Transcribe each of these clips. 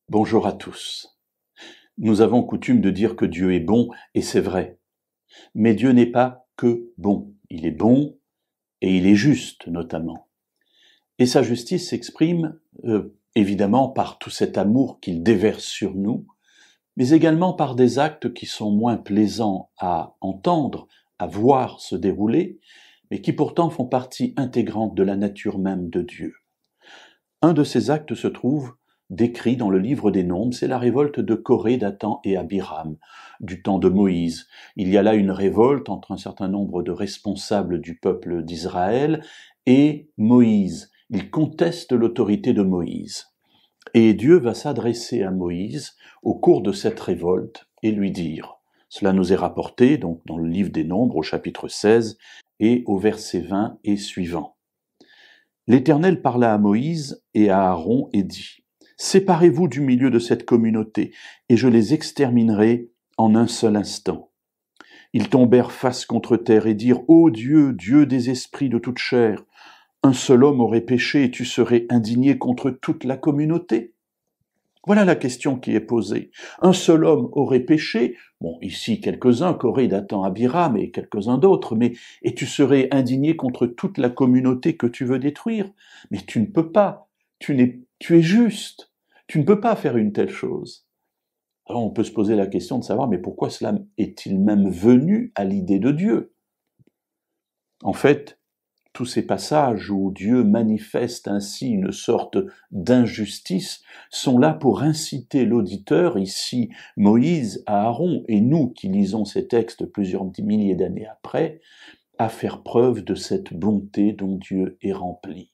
Bonjour à tous. Nous avons coutume de dire que Dieu est bon, et c'est vrai. Mais Dieu n'est pas que bon. Il est bon et il est juste, notamment. Et sa justice s'exprime évidemment par tout cet amour qu'il déverse sur nous, mais également par des actes qui sont moins plaisants à entendre, à voir se dérouler, mais qui pourtant font partie intégrante de la nature même de Dieu. Un de ces actes se trouve décrit dans le livre des Nombres, c'est la révolte de Coré, Dathan et Abiram, du temps de Moïse. Il y a là une révolte entre un certain nombre de responsables du peuple d'Israël et Moïse. Ils contestent l'autorité de Moïse. Et Dieu va s'adresser à Moïse au cours de cette révolte et lui dire, cela nous est rapporté donc dans le livre des Nombres au chapitre 16 et au verset 20 et suivant. L'Éternel parla à Moïse et à Aaron et dit, « Séparez-vous du milieu de cette communauté, et je les exterminerai en un seul instant. » Ils tombèrent face contre terre et dirent, « Ô Dieu, Dieu des esprits de toute chair, un seul homme aurait péché et tu serais indigné contre toute la communauté ?» Voilà la question qui est posée. Un seul homme aurait péché, bon, ici quelques-uns, Coré, Dathan, Abiram et quelques-uns d'autres, mais et tu serais indigné contre toute la communauté que tu veux détruire. Mais tu ne peux pas, tu es juste, tu ne peux pas faire une telle chose. Alors on peut se poser la question de savoir, mais pourquoi cela est-il même venu à l'idée de Dieu? En fait, tous ces passages où Dieu manifeste ainsi une sorte d'injustice sont là pour inciter l'auditeur, ici Moïse, Aaron et nous qui lisons ces textes plusieurs milliers d'années après, à faire preuve de cette bonté dont Dieu est rempli.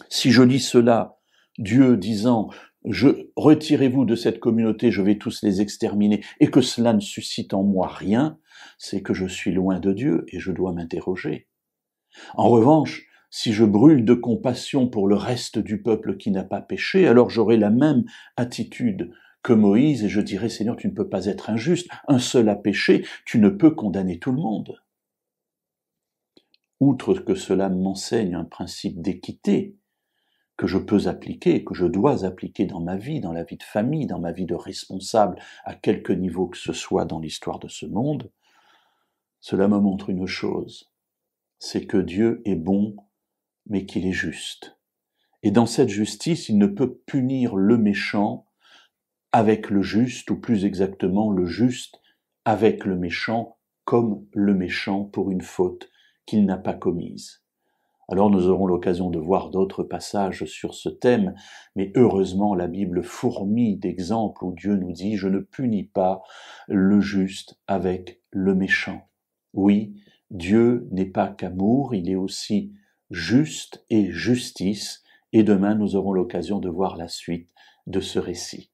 Si je lis cela, Dieu disant « retirez-vous de cette communauté, je vais tous les exterminer » et que cela ne suscite en moi rien, c'est que je suis loin de Dieu et je dois m'interroger. En revanche, si je brûle de compassion pour le reste du peuple qui n'a pas péché, alors j'aurai la même attitude que Moïse et je dirai, Seigneur, tu ne peux pas être injuste, un seul a péché, tu ne peux condamner tout le monde. Outre que cela m'enseigne un principe d'équité que je peux appliquer, que je dois appliquer dans ma vie, dans la vie de famille, dans ma vie de responsable, à quelque niveau que ce soit dans l'histoire de ce monde, cela me montre une chose, c'est que Dieu est bon, mais qu'il est juste. Et dans cette justice, il ne peut punir le méchant avec le juste, ou plus exactement le juste avec le méchant, comme le méchant pour une faute qu'il n'a pas commise. Alors nous aurons l'occasion de voir d'autres passages sur ce thème, mais heureusement la Bible fourmille d'exemples où Dieu nous dit « Je ne punis pas le juste avec le méchant ». Oui, Dieu n'est pas qu'amour, il est aussi juste et justice, et demain nous aurons l'occasion de voir la suite de ce récit.